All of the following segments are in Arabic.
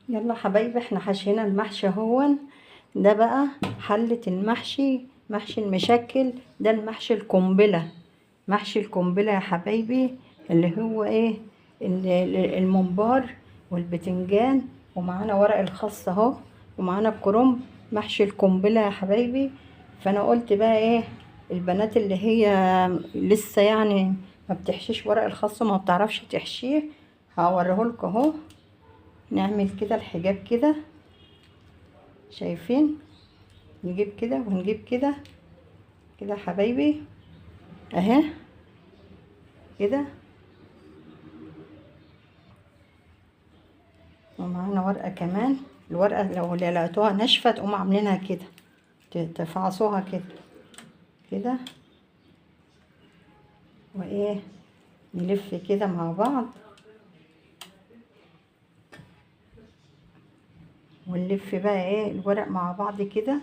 يلا حبايبي، احنا حشينا المحشي اهون. ده بقى حلة المحشي، محشي المشكل. ده المحشي القنبلة، محشي القنبلة يا حبايبي. اللي هو ايه؟ الممبار والبتنجان، ومعانا ورق الخس اهو، ومعانا الكرنب. محشي القنبلة يا حبايبي. فانا قلت بقى ايه، البنات اللي هي لسه يعني ما بتحشيش ورق الخس وما بتعرفش تحشيه، هوريهولكوا اهو. نعمل كده الحجاب كده، شايفين؟ نجيب كده ونجيب كده، كده حبايبي اهي كده. ومعانا ورقة كمان. الورقة لو لقيتوها ناشفة تقوموا عاملينها كده، تفعصوها كده كده، وايه، نلف كده مع بعض، ونلف بقى ايه الورق مع بعض كده.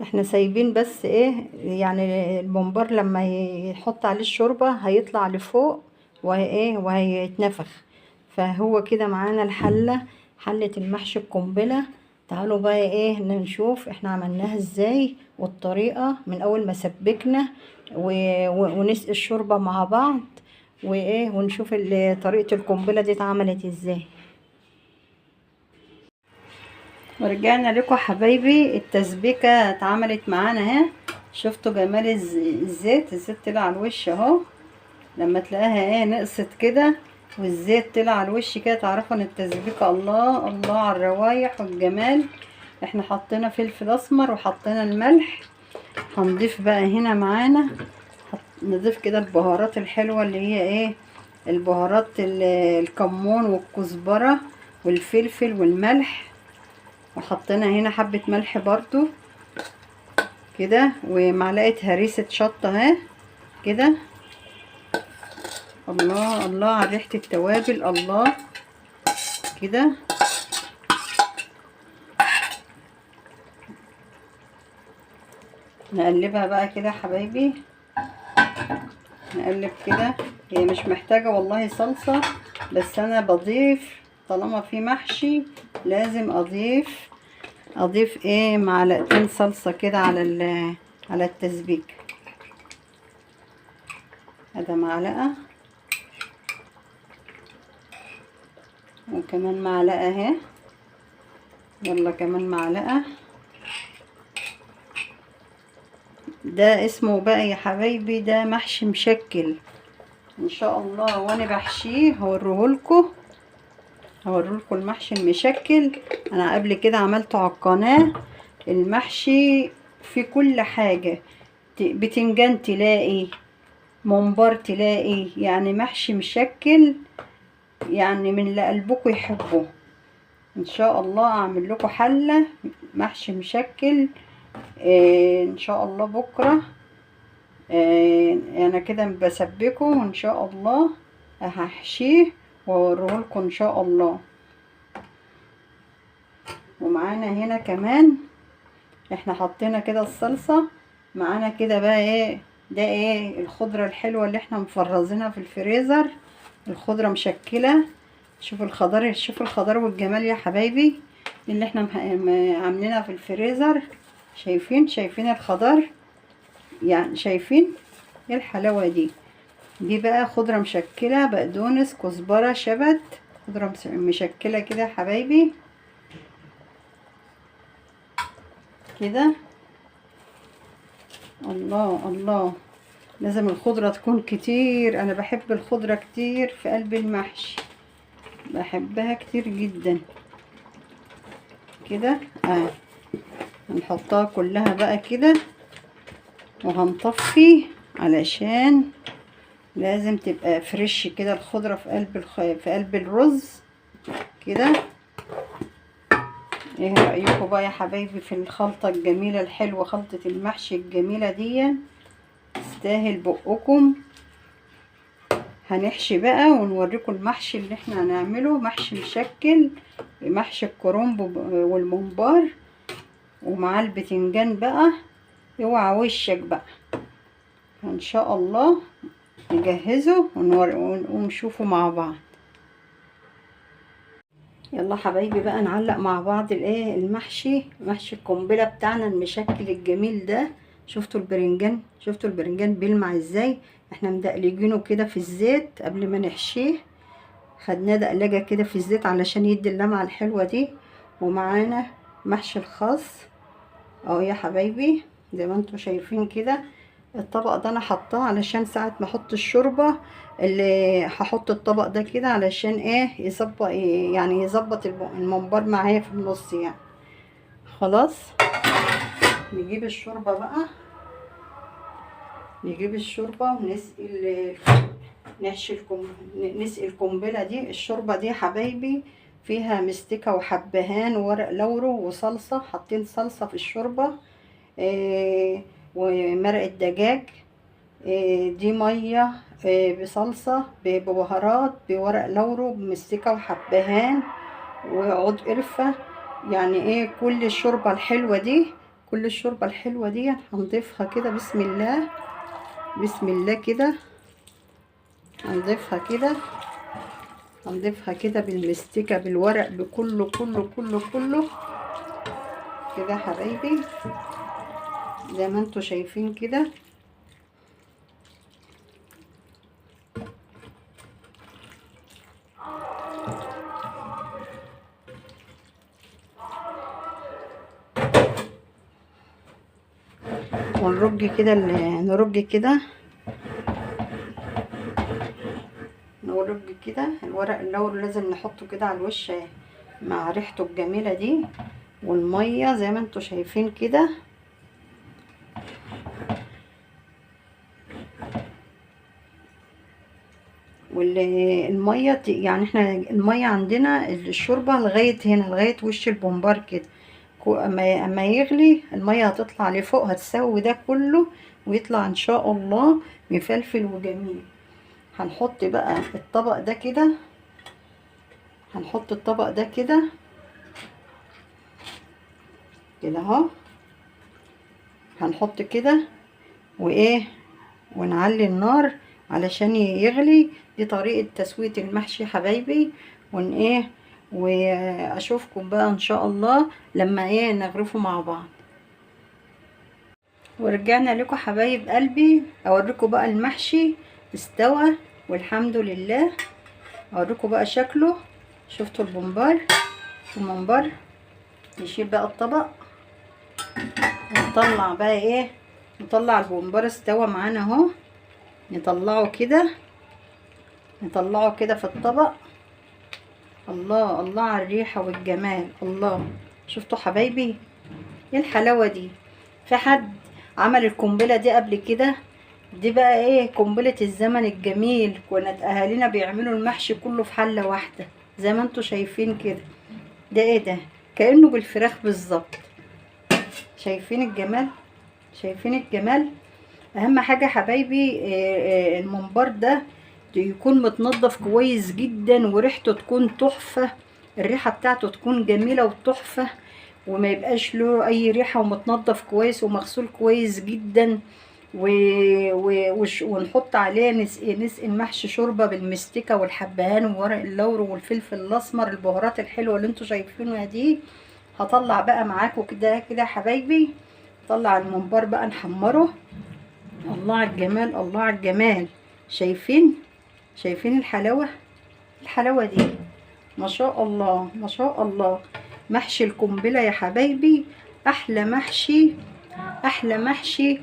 احنا سايبين بس ايه، يعني الممبار لما يحط عليه الشوربة هيطلع لفوق وايه وهيتنفخ. فهو كده معانا الحلة، حلة المحشي القنبلة. تعالوا بقى ايه نشوف احنا عملناها ازاي، والطريقة من اول ما سبكنا ونسقي الشوربة مع بعض، وايه ونشوف طريقة القنبلة دي اتعملت ازاي. ورجعنا لكم حبايبي، التسبيكه اتعملت معانا اهي. شفتوا جمال الزيت طلع على الوش اهو. لما تلاقيها ايه نقصت كده والزيت طلع على الوش كده، تعرفوا ان التسبيكه الله الله على الروايح والجمال. احنا حطينا فلفل اسمر وحطينا الملح. هنضيف بقى هنا معانا، نضيف كده البهارات الحلوه اللي هي ايه، البهارات الكمون والكزبره والفلفل والملح. وحطينا هنا حبة ملح برضو كده، ومعلقة هريسة شطة اهي كده. الله الله على ريحة التوابل، الله كده. نقلبها بقى كده حبايبي، نقلب كده. هي مش محتاجة والله صلصة، بس انا بضيف طالما في محشي لازم اضيف ايه معلقتين صلصة كده على التسبيك. هذا معلقة، وكمان معلقة اهي. يلا كمان معلقة. ده اسمه بقى يا حبايبي، ده محشي مشكل ان شاء الله. وانا بحشيه هوريهولكوا المحشي المشكل. انا قبل كده عملته على القناة. المحشي في كل حاجة، بتنجان تلاقي، ممبار تلاقي، يعني محشي مشكل، يعني من اللي قلبكم يحبه. ان شاء الله اعمل لكم حلة محشي مشكل ان شاء الله بكرة. انا كده بسبكه وان شاء الله هحشيه واوريهولكم ان شاء الله. ومعانا هنا كمان احنا حطينا كده الصلصة معانا كده بقى ايه. ده ايه الخضرة الحلوة اللي احنا مفرزينها في الفريزر، الخضرة مشكلة. شوفوا الخضار، شوفوا الخضار والجمال يا حبايبي اللي احنا عاملينها في الفريزر. شايفين الخضار، يعني شايفين ايه الحلاوة دي. دي بقى خضرة مشكلة، بقدونس كزبرة شبت، خضرة مشكلة كده يا حبايبي كده. الله الله، لازم الخضرة تكون كتير. انا بحب الخضرة كتير في قلب المحشي، بحبها كتير جدا كده. هنحطها كلها بقى كده وهنطفي، علشان لازم تبقى فريش كده الخضرة في قلب الرز كده. ايه رأيكم بقى يا حبايبي في الخلطة الجميلة الحلوة، خلطة المحشي الجميلة دي تستاهل بقكم. هنحشي بقى ونوريكم المحشي اللي احنا هنعمله، محشي مشكل، محشي الكرنب والممبار، ومعاه البتنجان بقى. اوعى وشك بقى. وان شاء الله نجهزه ونقوم نشوفه مع بعض. يلا حبايبي بقى نعلق مع بعض الايه المحشي، محشي القنبله بتاعنا المشكل الجميل ده. شفتوا البرنجان؟ شفتوا البرنجان بيلمع ازاي؟ احنا مدقلجينه كده في الزيت قبل ما نحشيه، خدناه دقلجه كده في الزيت علشان يدي اللمعه الحلوه دي. ومعانا محشي الخاص اهو يا حبايبي زي ما انتم شايفين كده. الطبق ده انا حطاه علشان ساعه ما احط الشوربه اللي هحط الطبق ده كده علشان ايه يظبط، يعني يظبط الممبار معايا في النص يعني. خلاص نجيب الشوربه بقى، نجيب الشوربه ونسقي نسقي القنبله دي. الشوربه دي حبايبي فيها مستكه وحبهان وورق لورو وصلصه، حاطين صلصه في الشوربه ومرقه دجاج. دي ميه بصلصه ببهارات بورق لورو بمستكه وحبهان وعود قرفه. يعني ايه كل الشوربه الحلوه دي، كل الشوربه الحلوه دي هنضيفها كده بسم الله، بسم الله كده هنضيفها كده، هنضيفها كده بالمستكه بالورق بكله كله كله كله كده حبايبي زي ما انتوا شايفين كده. ونرج كده نرج كده نرج كده الورق اللوري لازم نحطه كده على الوش مع ريحته الجميله دي. والميه زي ما انتوا شايفين كده والميه يعني احنا الميه عندنا الشوربه لغايه هنا لغايه وش البومبار كده. اما يغلي الميه هتطلع لفوق هتسوي ده كله ويطلع ان شاء الله مفلفل وجميل. هنحط بقى الطبق ده كده، هنحط الطبق ده كده كده اهو، هنحط كده وايه ونعلي النار علشان يغلي. دي طريقة تسوية المحشي حبايبي. ون ايه واشوفكم بقى ان شاء الله لما ايه نغرفه مع بعض. ورجعنا لكم حبايب قلبي اوريكم بقى المحشي استوى والحمد لله. اوريكم بقى شكله. شفتوا الممبار نشيل بقى الطبق ونطلع بقى ايه، نطلع البومبار استوى معانا اهو. نطلعه كده، نطلعه كده في الطبق. الله الله على الريحه والجمال. الله شفتوا حبايبي ايه الحلاوه دي؟ في حد عمل القنبله دي قبل كده؟ دي بقى ايه قنبله الزمن الجميل. كانت اهالينا بيعملوا المحشي كله في حله واحده زي ما انتوا شايفين كده. ده ايه ده؟ كانه بالفراخ بالظبط. شايفين الجمال؟ شايفين الجمال؟ اهم حاجه حبايبي الممبار ده يكون متنضف كويس جدا وريحته تكون تحفه، الريحه بتاعته تكون جميله وتحفه وما يبقاش له اي ريحه، ومتنضف كويس ومغسول كويس جدا. ونحط عليه نسقي المحشي شوربه بالمستكه والحبهان وورق اللور والفلفل الاسمر، البهارات الحلوه اللي انتوا شايفينها دي. هطلع بقى معاكم كده كده حبايبي، طلع الممبار بقى نحمره. الله على الجمال، الله على الجمال. شايفين الحلاوه، الحلاوه دي ما شاء الله ما شاء الله. محشي القنبله يا حبايبي احلى محشي، احلى محشي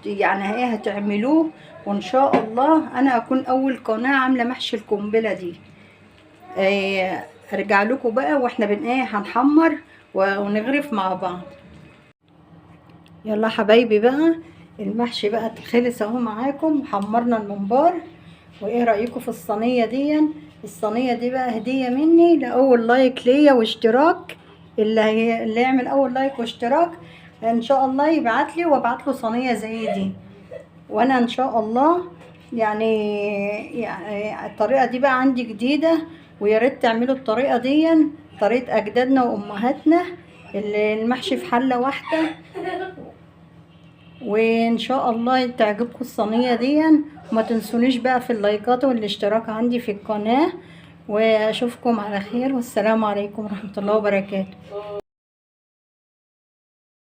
يعني ايه هتعملوه وان شاء الله انا اكون اول قناه عامله محشي القنبله دي. ارجع لكم بقى واحنا ايه هنحمر ونغرف مع بعض. يلا حبايبي بقى المحشي بقى خلص اهو معاكم. حمرنا الممبار وايه رايكم في الصينيه دي؟ الصينيه دي بقى هديه مني لاول لايك ليا واشتراك. اللي يعمل اول لايك واشتراك ان شاء الله يبعت لي وابعت له صينيه زي دي. وانا ان شاء الله يعني الطريقه دي بقى عندي جديده ويا ريت تعملوا الطريقه دي، طريقه اجدادنا وامهاتنا. المحشي في حله واحده وان شاء الله تعجبكم الصينيه دي، وما تنسونيش بقى في اللايكات والاشتراك عندي في القناه، واشوفكم على خير، والسلام عليكم ورحمه الله وبركاته.